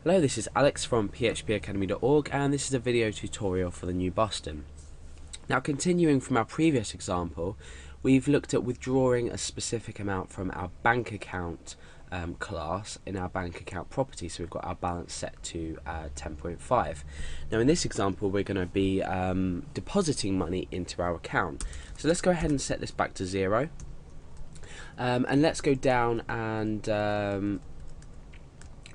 Hello, this is Alex from phpacademy.org, and this is a video tutorial for the new Boston. Now, continuing from our previous example, we've looked at withdrawing a specific amount from our bank account class in our bank account property. So we've got our balance set to 10.5. Now in this example we're going to be depositing money into our account. So let's go ahead and set this back to 0. And let's go down and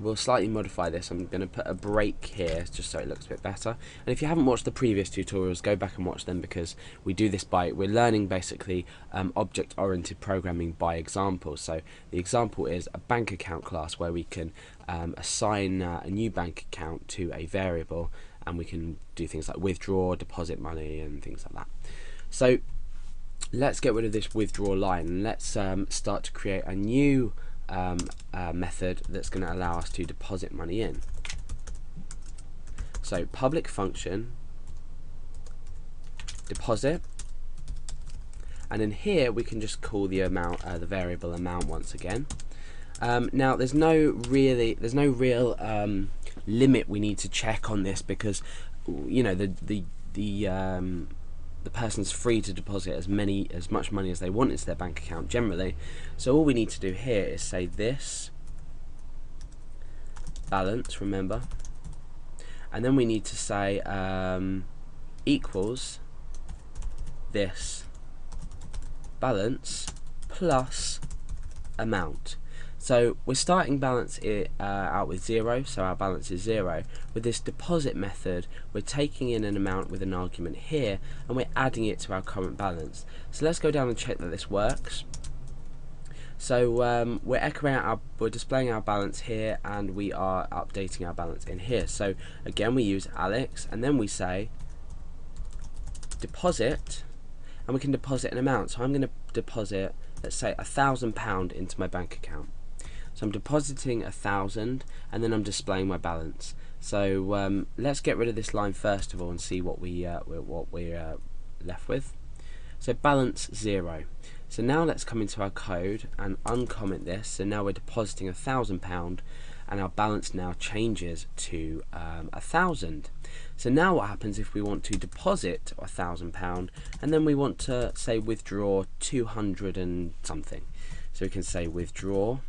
we'll slightly modify this. I'm going to put a break here just so it looks a bit better. And if you haven't watched the previous tutorials, go back and watch them, because we do this we're learning basically object-oriented programming by example. So the example is a bank account class where we can assign a new bank account to a variable, and we can do things like withdraw, deposit money and things like that. So let's get rid of this withdraw line and let's start to create a new method that's going to allow us to deposit money in. So public function deposit, and in here we can just call the amount, the variable amount once again. Now there's no real limit we need to check on this, because you know the person's free to deposit as much money as they want into their bank account generally. So all we need to do here is say this balance, remember, and then we need to say equals this balance plus amount. So we're starting balance out with 0, so our balance is 0. With this deposit method, we're taking in an amount with an argument here, and we're adding it to our current balance. So let's go down and check that this works. So we're displaying our balance here, and we are updating our balance in here. So again, we use Alex, and then we say deposit, and we can deposit an amount. So I'm going to deposit, let's say, £1,000 into my bank account. So I'm depositing 1,000, and then I'm displaying my balance. So let's get rid of this line first of all and see what we're left with. So balance 0. So now let's come into our code and uncomment this. So now we're depositing £1,000, and our balance now changes to 1,000. So now what happens if we want to deposit £1,000 and then we want to say withdraw 200 and something? So we can say withdraw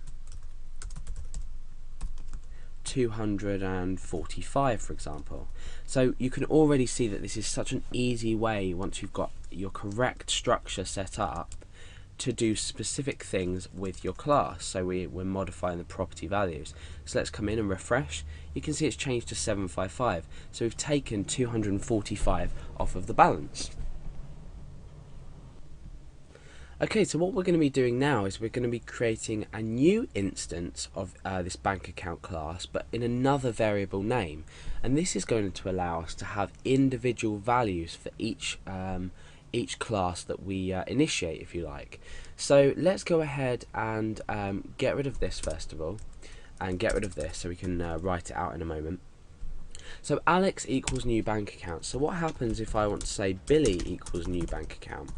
245, for example. So you can already see that this is such an easy way, once you've got your correct structure set up, to do specific things with your class. So we're modifying the property values. So let's come in and refresh. You can see it's changed to 755. So we've taken 245 off of the balance. Okay, so what we're going to be doing now is we're going to be creating a new instance of this bank account class, but in another variable name, and this is going to allow us to have individual values for each class that we initiate, if you like. So let's go ahead and get rid of this first of all, and get rid of this so we can write it out in a moment. So Alex equals new bank account. So what happens if I want to say Billy equals new bank account?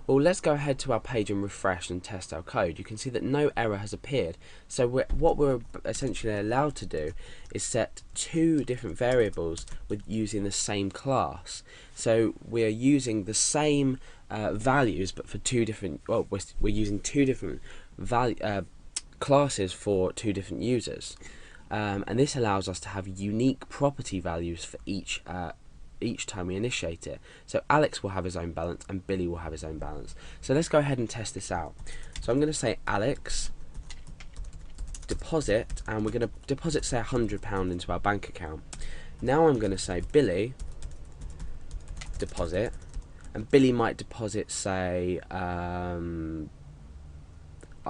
Well, let's go ahead to our page and refresh and test our code. You can see that no error has appeared. So what we're essentially allowed to do is set two different variables with using the same class. So we're using the same values, but for two different. Well, we're using two different classes for two different users, and this allows us to have unique property values for each time we initiate it. So Alex will have his own balance and Billy will have his own balance. So let's go ahead and test this out. So I'm going to say Alex deposit, and we're going to deposit, say, £100 into our bank account. Now I'm going to say Billy deposit, and Billy might deposit, say, I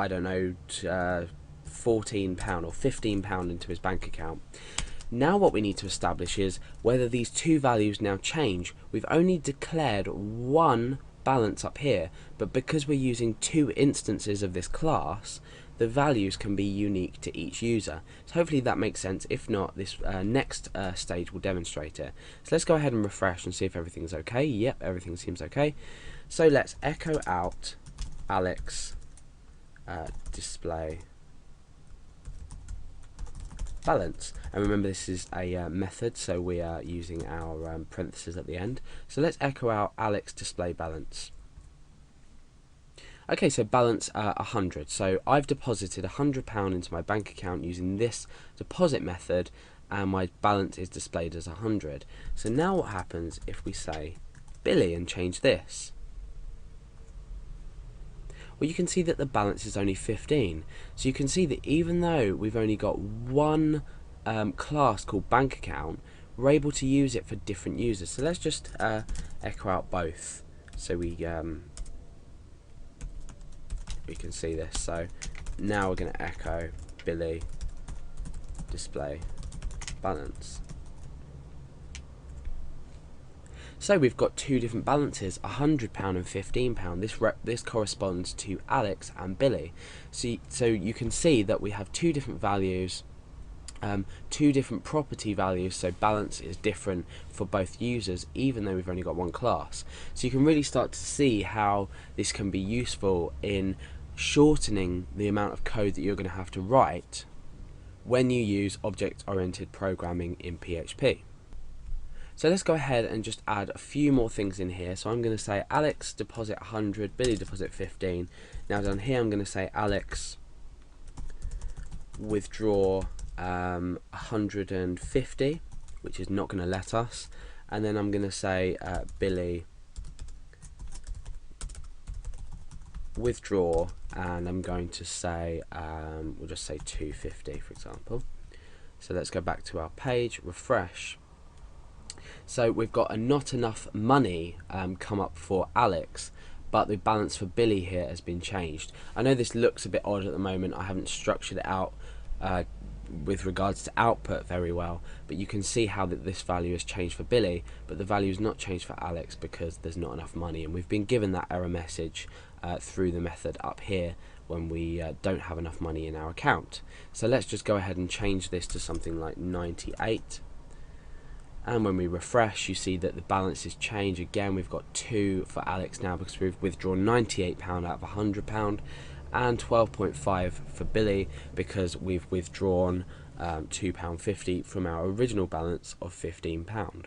don't know, £14 or £15 into his bank account. Now what we need to establish is whether these two values now change. We've only declared one balance up here, but because we're using two instances of this class, the values can be unique to each user. So hopefully that makes sense. If not, this next stage will demonstrate it. So let's go ahead and refresh and see if everything's okay. Yep, everything seems okay. So let's echo out Alex display balance. And remember, this is a method, so we are using our parentheses at the end. So let's echo out Alex display balance. Okay, so balance 100. So I've deposited £100 into my bank account using this deposit method, and my balance is displayed as 100. So now what happens if we say Billy and change this? Well, you can see that the balance is only 15. So you can see that even though we've only got one class called bank account, we're able to use it for different users. So let's just echo out both so we can see this. So now we're going to echo Billy display balance. So we've got two different balances, £100 and £15. This corresponds to Alex and Billy. So you can see that we have two different values, two different property values, so balance is different for both users even though we've only got one class. So you can really start to see how this can be useful in shortening the amount of code that you're going to have to write when you use object-oriented programming in PHP. So let's go ahead and just add a few more things in here. So I'm going to say Alex deposit 100, Billy deposit 15. Now down here I'm going to say Alex withdraw 150, which is not going to let us. And then I'm going to say Billy withdraw, and I'm going to say we'll just say 250 for example. So let's go back to our page, refresh. So we've got a not enough money come up for Alex, but the balance for Billy here has been changed. I know this looks a bit odd at the moment. I haven't structured it out with regards to output very well, but you can see how this value has changed for Billy, but the value is not changed for Alex because there's not enough money, and we've been given that error message through the method up here when we don't have enough money in our account. So let's just go ahead and change this to something like 98. And when we refresh, you see that the balances change again. We've got 2 for Alex now because we've withdrawn £98 out of £100, and 12.5 for Billy because we've withdrawn £2.50 from our original balance of £15.